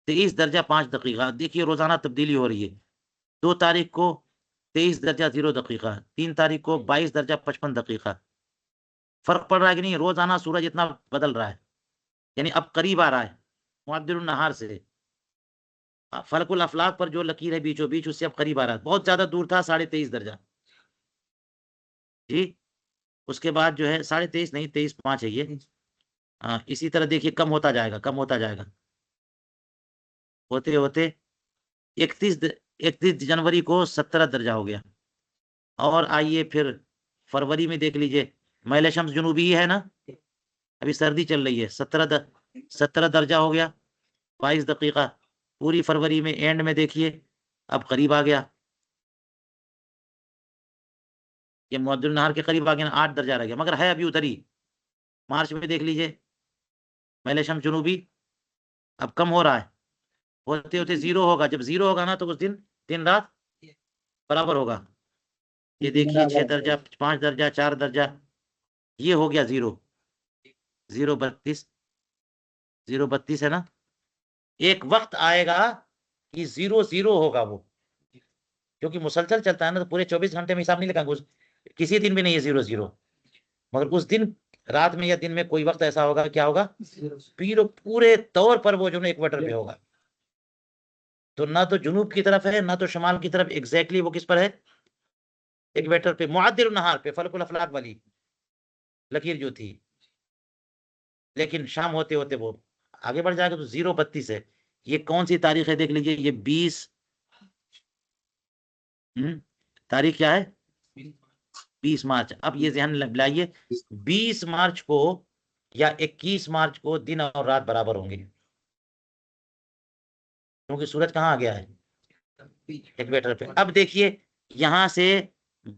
तेईस दर्जा 5 दकीका। देखिए रोजाना तब्दीली हो रही है। 2 तारीख को 23 दर्जा 0 दकीका, 3 तारीख को 22 दर्जा 55 दकीका। फर्क पड़ रहा है कि नहीं? रोजाना सूरज इतना बदल रहा है, यानी अब करीब आ रहा है मुअद्दिलुन नहार से। फलकुल अफलाक पर जो लकीर है बीचों बीच, उससे अब करीब आ रहा है। बहुत ज्यादा दूर था 23.5 दर्जा जी। उसके बाद जो है 23.5 नहीं 23.5 है ये। इसी तरह देखिए कम होता जाएगा, कम होता जाएगा, होते होते 31 जनवरी को 17 दर्जा हो गया। और आइए फिर फरवरी में देख लीजिए, मैल शम्स जुनूबी है ना, अभी सर्दी चल रही है, 17 दर्जा हो गया 22 दकीका। पूरी फरवरी में एंड में देखिए अब करीब आ गया, ये मुअद्दिलुन नहार के करीब आ गया, 8 दर्जा रह गया, मगर है अभी उधर ही। मार्च में देख लीजिए मैल शम्स जुनूबी अब कम हो रहा है, होते होते 0 होगा। जब 0 होगा ना तो उस दिन दिन रात बराबर होगा। ये देखिए 6 दर्जा 5 दर्जा 4 दर्जा, ये हो गया 0 0 32 0 32 है ना। एक वक्त आएगा कि 0 0 होगा वो, क्योंकि मुसलसल चलता है ना, तो पूरे 24 घंटे में हिसाब नहीं लगाएंगे, किसी दिन भी नहीं है 0 0। मगर उस दिन रात में या दिन में कोई वक्त ऐसा होगा, क्या होगा, पूरे तौर पर वो जो है इक्वेटर पे होगा। तो ना तो जुनूब की तरफ है ना तो शमाल की तरफ, एग्जैक्टली वो किस पर है, इक्वेटर पे, मुअद्दिलुन नहार पे, फलकुल अफलाक वाली लकीर जो थी। लेकिन शाम होते होते वो आगे बढ़ जाएगा, तो 0 32 है। ये कौन सी तारीख है देख लीजिए, ये 20 तारीख क्या है, 20 मार्च। अब ये ध्यान लाइए, 20 मार्च को या 21 मार्च को दिन और रात बराबर होंगे, क्योंकि सूरज कहाँ आ गया है, इक्वेटर पे। अब देखिए यहां से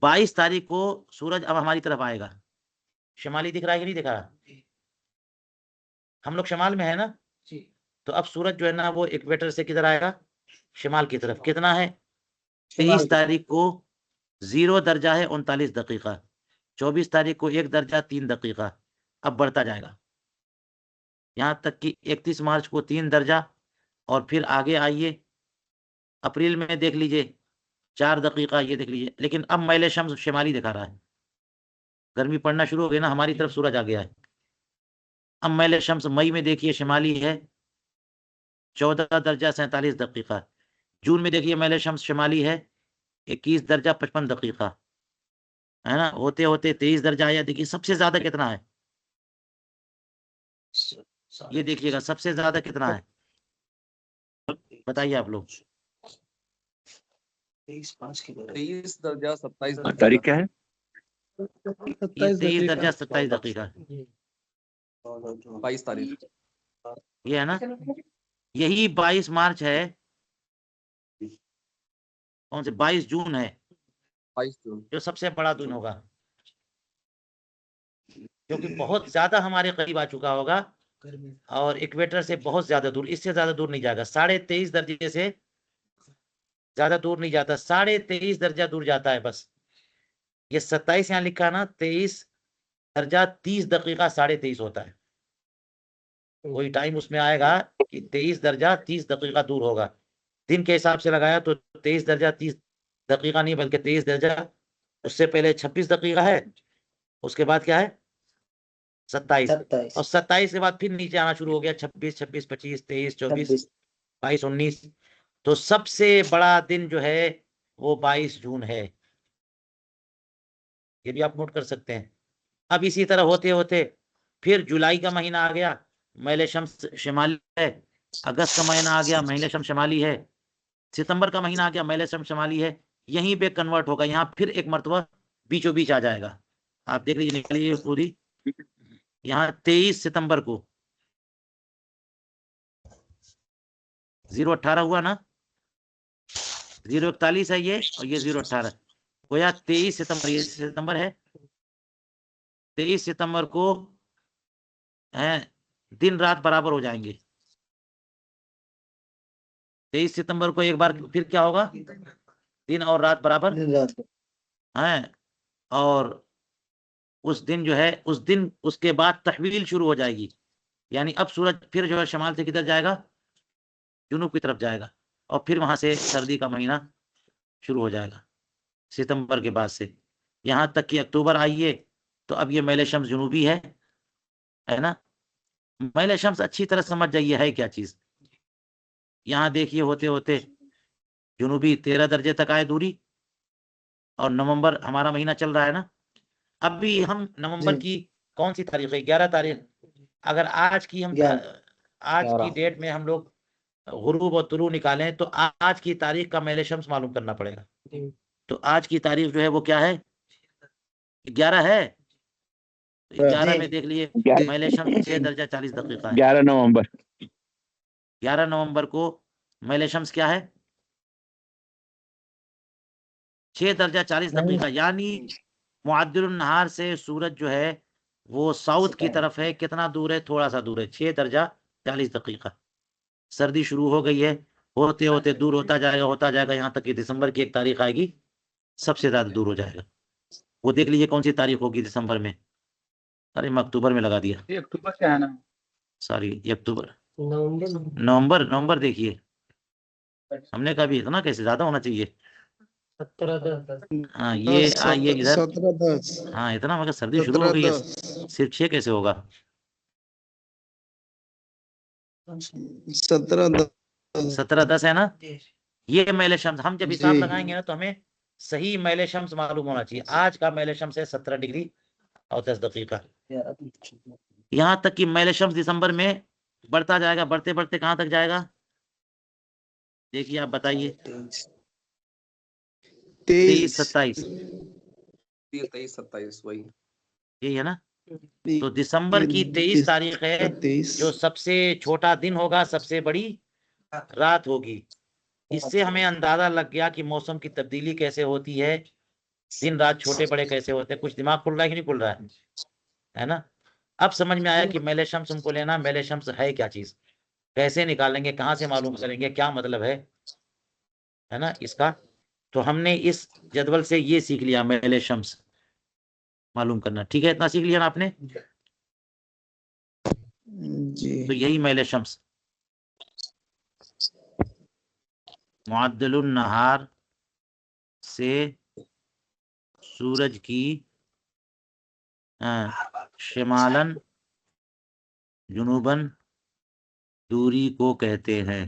22 तारीख को सूरज अब हमारी तरफ आएगा, शिमाली दिख रहा है कि नहीं दिख रहा, हम लोग शिमाल में है ना, तो अब सूरज जो है ना वो इक्वेटर से किधर आएगा, शिमाल की तरफ। कितना है, 23 तारीख को 0 दर्जा है 39 दकीका, 24 तारीख को 1 दर्जा 3 दकीका। अब बढ़ता जाएगा, यहाँ तक कि 31 मार्च को 3 दर्जा, और फिर आगे आइए अप्रैल में देख लीजिए 4 दकीका, ये देख लीजिए। लेकिन अब मैल शम्स शिमाली दिखा रहा है, गर्मी पड़ना शुरू हो गई ना, हमारी तरफ सूरज आ गया है। अब मैल शम्स मई में देखिए शिमाली है 14 दर्जा 47 दकीका। जून में देखिए मैल शम्स शिमाली है 21 दर्जा 55 दकीका, है ना। होते होते 23 दर्जा आया। देखिए सबसे ज्यादा कितना है, ये देखिएगा सबसे ज्यादा कितना है, बताइए आप लोग। 23 दर्जा 27 तारीख क्या है? ये 23 दर्जा 27 दकीका, 22 तारीख। ये है ना। यही 22 मार्च है, कौन से 22 जून है 22 जून जो सबसे बड़ा दिन होगा, क्योंकि बहुत ज्यादा हमारे करीब आ चुका होगा और इक्वेटर से बहुत ज्यादा दूर, इससे ज्यादा दूर नहीं जाएगा। 23.5 दर्जे से ज्यादा दूर नहीं जाता, 23.5 दर्जा दूर जाता है बस। ये 27 यहाँ लिखा ना, 23 दर्जा 30 दकीका 23.5 होता है। कोई टाइम उसमें आएगा कि 23 दर्जा 30 दकीका दूर होगा। दिन के हिसाब से लगाया तो 23 दर्जा 30 दकीका नहीं, बल्कि 23 दर्जा, उससे पहले 26 दकीका है, उसके बाद क्या है 27, और 27 के बाद फिर नीचे आना शुरू हो गया 26, 26, 25, 23, 24, 22, 19। तो सबसे बड़ा दिन जो है वो 22 जून है, ये भी आप नोट कर सकते हैं। अब इसी तरह होते होते फिर जुलाई का महीना आ गया, मैल शम्स शिमाली है। अगस्त का महीना आ गया, मैल शम्स शिमाली है। सितंबर का महीना आ गया, मैल शम्स शिमाली है। यहीं पे कन्वर्ट होगा, यहाँ फिर एक मरतबा बीचों बीच आ जाएगा। आप देख लीजिए, निकलिए पूरी। यहाँ 23 सितंबर को 018 हुआ ना, 041 है ये, और ये 018 गोया 23 सितंबर, ये सितंबर है। 23 सितंबर को है दिन रात बराबर हो जाएंगे। 23 सितंबर को एक बार फिर क्या होगा, दिन और रात बराबर है। और उस दिन जो है, उस दिन उसके बाद तहवील शुरू हो जाएगी, यानी अब सूरज फिर जो है शमाल से किधर जाएगा, जुनूब की तरफ जाएगा, और फिर वहां से सर्दी का महीना शुरू हो जाएगा सितंबर के बाद से। यहाँ तक कि अक्टूबर आइए तो अब ये मैल शम्स जुनूबी है ना। मैल शम्स अच्छी तरह समझ जाइए है क्या चीज। यहाँ देखिए होते होते जुनूबी 13 दर्जे तक आए दूरी, और नवंबर हमारा महीना चल रहा है ना। अभी हम नवंबर की कौन सी तारीख है, 11 तारीख। अगर आज की हम आज की डेट में हम लोग गुरूब और तुलू निकालें तो आज की तारीख का मैल शम्स मालूम करना पड़ेगा। तो आज की तारीख जो है वो क्या है, 11 है। 11 में देख लिए मैल शम्स 6 दर्जा 40 दकीका है। 11 नवंबर 11 नवंबर को मैल शम्स क्या है, 6 दर्जा 40 दकीका, यानी मुअद्दिलुन नहार से सूरज जो है वो साउथ की तरफ है। कितना दूर है, थोड़ा सा दूर है, 6 दर्जा 40 दकीका। सर्दी शुरू हो गई है, होते होते दूर होता जाएगा यहाँ तक कि दिसंबर की एक तारीख आएगी, सबसे ज्यादा दूर हो जाएगा। वो देख लीजिए कौन सी तारीख होगी दिसंबर में। अरे मैं अक्टूबर में लगा दिया, ये अक्टूबर क्या है ना, सॉरी ये अक्टूबर, नवंबर देखिए, हमने कहा भी इतना कैसे, ज्यादा होना चाहिए। 17-10 हाँ ये आइए इधर, हाँ इतना, मगर सर्दी शुरू हो गई है, सिर्फ 6 कैसे होगा। 17-10 है ना। ये मैल शम्स हम जब हिसाब लगाएंगे ना तो हमें सही मैल शम्स मालूम होना चाहिए। आज का मैल शम्स है 17 डिग्री और 10 दकीका। यहाँ तक कि मैल शम्स दिसंबर में बढ़ता जाएगा, बढ़ते बढ़ते कहाँ तक जाएगा, देखिए आप बताइए। 23, 27, 23, 27 वही। यही है ना। तो दिसंबर की 23 तारीख है जो सबसे छोटा दिन होगा, सबसे बड़ी रात होगी। इससे हमें अंदाजा लग गया कि मौसम की तब्दीली कैसे होती है, दिन रात छोटे बड़े कैसे होते हैं। कुछ दिमाग खुल रहा है कि नहीं खुल रहा है ना। अब समझ में आया कि मैल शम्स हमको लेना, मैल शम्स है क्या चीज, कैसे निकालेंगे, कहाँ से मालूम करेंगे, क्या मतलब है ना इसका। तो हमने इस जदवल से ये सीख लिया, मैल शम्स मालूम करना। ठीक है, इतना सीख लिया ना आपने। जी तो यही मैल शम्स। मुअद्दिलुन नहार से सूरज की शिमालन जुनूबन दूरी को कहते हैं।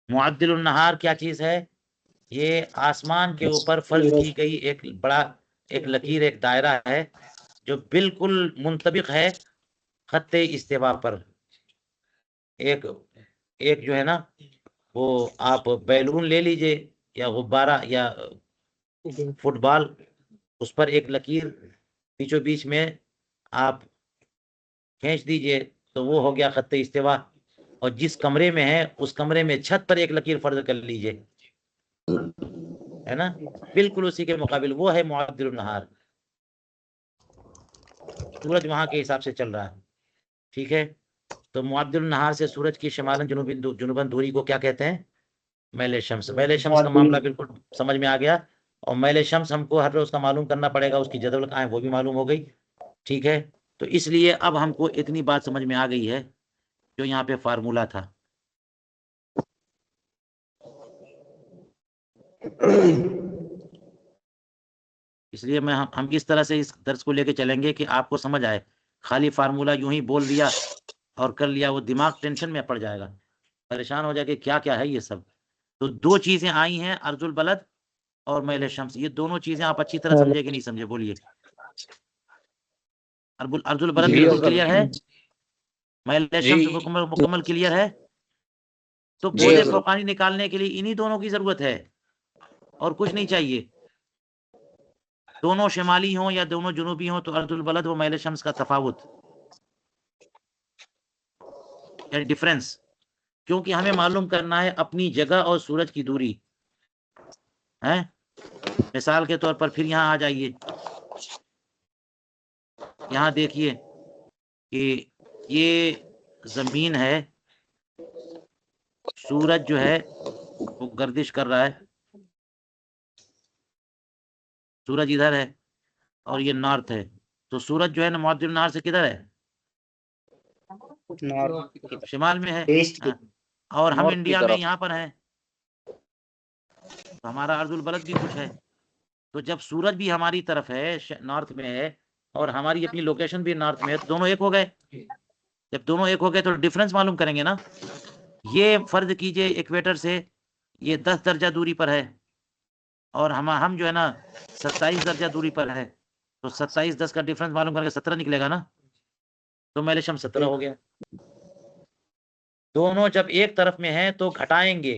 मुअद्दिलुन नहार क्या चीज है? ये आसमान के ऊपर फर्ज की गई एक बड़ा एक लकीर, एक दायरा है जो बिल्कुल मुंतबिक है खत्ते इस्तिवा पर। एक एक जो है ना, वो आप बैलून ले लीजिए या गुब्बारा या फुटबॉल, उस पर एक लकीर बीचों बीच में आप खींच दीजिए तो वो हो गया खत्ते इस्तिवा। और जिस कमरे में है उस कमरे में छत पर एक लकीर फर्ज कर लीजिए, है ना, बिल्कुल उसी के मुकाबिल वो है मुअद्दिलुन नहार। सूरज वहां के हिसाब से चल रहा है, ठीक है। तो मुअद्दिलुन नहार से सूरज की शिमालन जुनूबन दूरी को क्या कहते हैं? मैल शम्स। मैल शम्स का मामला बिल्कुल समझ में आ गया। और मैल शम्स हमको हर रोज का मालूम करना पड़ेगा, उसकी जदवल कहाँ है वो भी मालूम हो गई, ठीक है। तो इसलिए अब हमको इतनी बात समझ में आ गई है जो यहाँ पे फार्मूला था। इसलिए हम इस तरह से इस दर्स को लेके चलेंगे कि आपको समझ आए। खाली फार्मूला यूं ही बोल दिया और कर लिया, वो दिमाग टेंशन में पड़ जाएगा, परेशान हो जाएगा क्या क्या है ये सब। तो दो चीजें आई हैं, अर्जुल बलद और मैल शम्स। ये दोनों चीजें आप अच्छी तरह समझे कि नहीं समझे? बोलिए। अर्जुल बलद जी बिल्कुल सर। क्लियर है, मैल शम्स जी मुकम्मल क्लियर है। तो जी बोधे सर। फौकानी निकालने के लिए इन्हीं दोनों की जरूरत है और कुछ नहीं चाहिए। दोनों शिमाली हो या दोनों जुनूबी हो तो अर्जुल बलद व मैल शम्स का तफावत यानी डिफरेंस, क्योंकि हमें मालूम करना है अपनी जगह और सूरज की दूरी है। मिसाल के तौर पर फिर यहाँ आ जाइए, यहाँ देखिए कि ये जमीन है, सूरज जो है वो गर्दिश कर रहा है, सूरज इधर है और ये नॉर्थ है। तो सूरज जो है ना मुअद्दिलुन नहार से किधर है? शिमाल में है। और हम नॉर्थ की इंडिया में तरफ। यहाँ पर हैं, तो हमारा अर्जुल बलद भी कुछ है। तो जब सूरज भी हमारी तरफ है, नॉर्थ में है, और हमारी अपनी लोकेशन भी नॉर्थ में है, तो दोनों एक हो गए। जब दोनों एक हो गए तो डिफरेंस मालूम करेंगे ना। ये फर्ज कीजिए इक्वेटर से ये 10 दर्जा दूरी पर है और हम जो है ना 27 दर्जा दूरी पर है, तो 27 10 का डिफरेंस मालूम करेंगे 17 निकलेगा ना। तो मैल शम्स 17 हो गया। दोनों जब एक तरफ में है तो घटाएंगे,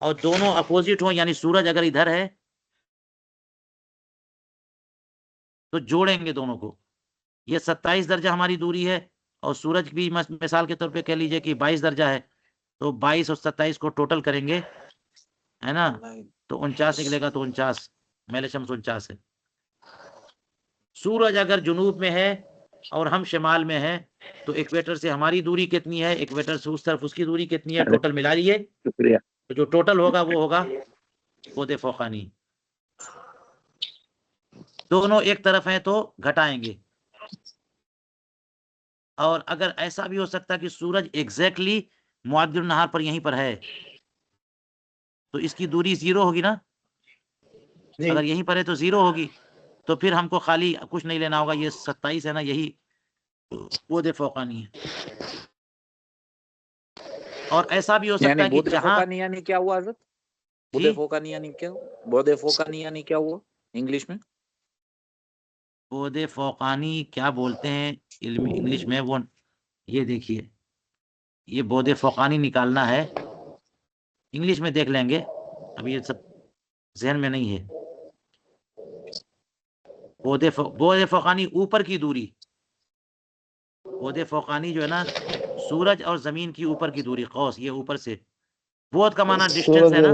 और दोनों अपोजिट हो यानी सूरज अगर इधर है तो जोड़ेंगे दोनों को। ये 27 दर्जा हमारी दूरी है और सूरज भी मिसाल के तौर पे कह लीजिए कि 22 दर्जा है, तो 22 और 27 को टोटल करेंगे, है ना, तो 49 निकलेगा। तो 49 मैल शम्स 49 है। सूरज अगर जुनूब में है और हम शिमाल में है तो इक्वेटर से हमारी दूरी कितनी है, इक्वेटर से उस तरफ उसकी दूरी कितनी है, टोटल मिला लिए, शुक्रिया। तो जो टोटल होगा वो होगा बोधे फौकानी। दोनों एक तरफ हैं तो घटाएंगे। और अगर ऐसा भी हो सकता है कि सूरज एग्जैक्टली मुअद्दिलुन नहार पर यहीं पर है तो इसकी दूरी 0 होगी ना। अगर यहीं पर है तो 0 होगी, तो फिर हमको खाली कुछ नहीं लेना होगा, ये 27 है ना, यही बोधे फौकानी है। और ऐसा भी हो सकता यानी है कि बोधे जहां फोकानी यानी क्या हुआ हजरत? बोधे फोकानी यानी क्या? बोधे फोकानी यानी क्या हुआ इंग्लिश में? बोधे फौकानी क्या बोलते हैं इंग्लिश में, वो ये देखिए, ये बोधे फौकानी निकालना है, इंग्लिश में देख लेंगे, अभी ये सब जहन में नहीं है। बोधे फौकानी ऊपर की दूरी, बोधे फौकानी जो है ना सूरज और जमीन की ऊपर की दूरी, कौस ये ऊपर से, बोध का माना डिस्टेंस है ना,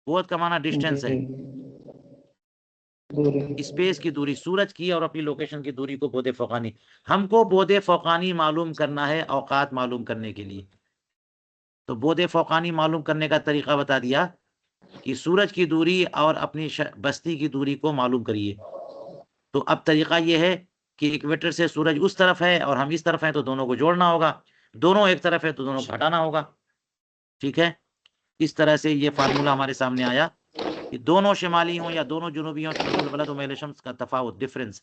बोध का माना डिस्टेंस है, स्पेस की दूरी, सूरज की और अपनी लोकेशन की दूरी को बोधे फौकानी। हमको बोधे फौकानी मालूम करना है औकात मालूम करने के लिए। तो बोधे फौकानी मालूम करने का तरीका बता दिया कि सूरज की दूरी और अपनी बस्ती की दूरी को मालूम करिए। तो अब तरीका ये है कि इक्वेटर से सूरज उस तरफ है और हम इस तरफ हैं, तो दोनों को जोड़ना होगा। दोनों एक तरफ है तो दोनों को हटाना होगा। ठीक है, इस तरह से ये फार्मूला हमारे सामने आया कि दोनों शिमाली हों या दोनों जुनूबी हों, तो अर्जुल बलद मैल शम्स का तफावत, डिफरेंस,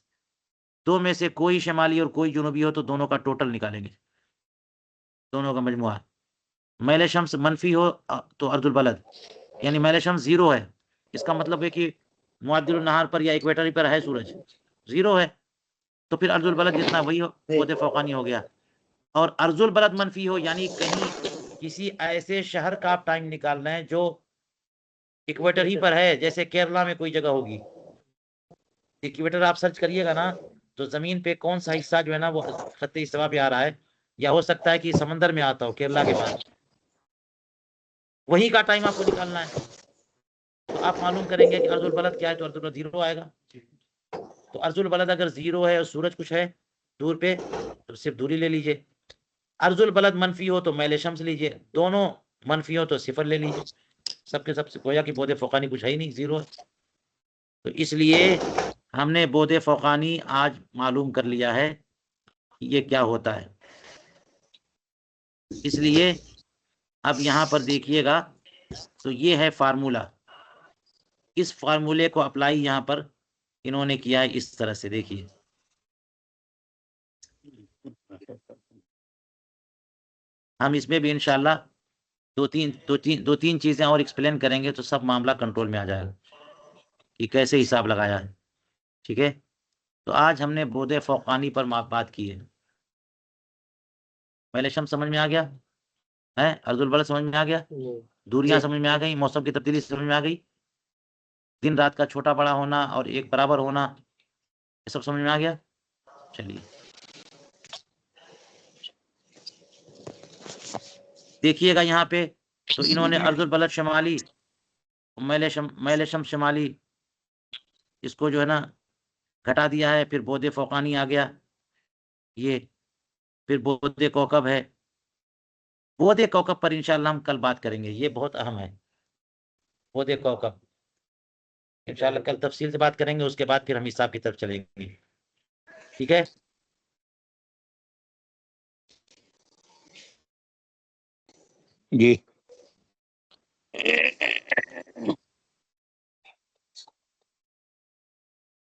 दो में से कोई शिमाली और कोई जुनूबी हो तो दोनों का टोटल निकालेंगे, दोनों का मजमुआ। मैल शम्स मनफी हो तो अर्जुल बलद, यानी मैल शम्स 0 है, इसका मतलब है कि मुअद्दिलुन नहार पर या इक्वेटर पर है सूरज 0 है, तो फिर अर्जुल बलद जितना वही हो, बोदे फौकानी हो गया। और अर्जुल बलद मनफी हो, यानी कहीं किसी ऐसे शहर का आप टाइम निकाल रहे हैं जो इक्वेटर ही पर है, जैसे केरला में कोई जगह होगी, इक्वेटर आप सर्च करिएगा ना, तो जमीन पे कौन सा हिस्सा जो है ना वो खत्ते इस्तिवा पे आ रहा है, या हो सकता है कि समंदर में आता हो केरला के पास, वही का टाइम आपको निकालना है। तो आप मालूम करेंगे कि अर्जुल बलद क्या है, तो अर्जुल बलद 0 आएगा। तो अर्जुल बलद अगर 0 है और सूरज कुछ है दूर पे, तो सिर्फ दूरी ले लीजिए। अर्जुल बलद मनफी हो तो मैल शम्स लीजिए, दोनों मनफी हो तो 0 ले लीजिए। सबके सबसे गोया कि बोधे फौकानी कुछ है ही नहीं, 0 है। तो इसलिए हमने बोधे फौकानी आज मालूम कर लिया है ये क्या होता है। इसलिए अब यहां पर देखिएगा, तो ये है फार्मूला। इस फार्मूले को अप्लाई यहां पर इन्होंने किया है इस तरह से, देखिए। हम इसमें भी इंशाल्लाह दो तीन चीजें और एक्सप्लेन करेंगे, तो सब मामला कंट्रोल में आ जाएगा कि कैसे हिसाब लगाया है। ठीक है, तो आज हमने बोधे फौकानी पर बात की है। पहले शम समझ में आ गया है, अर्जुल बलद समझ में आ गया, दूरियां समझ में आ गई, मौसम की तब्दीली समझ में आ गई, दिन रात का छोटा बड़ा होना और एक बराबर होना, ये सब समझ में आ गया। चलिए देखिएगा यहाँ पे, तो इन्होंने अर्जुल बलद शमाली, मैल शम शमाली, इसको जो है ना घटा दिया है, फिर बोधे फौकानी आ गया ये, फिर बोधे कौकब है। बोधे कौकब पर इंशाल्लाह हम कल बात करेंगे, ये बहुत अहम है। बोधे कौकब इंशाल्लाह कल तफसील से बात करेंगे, उसके बाद फिर हम हिसाब की तरफ चलेंगे। ठीक है, जी।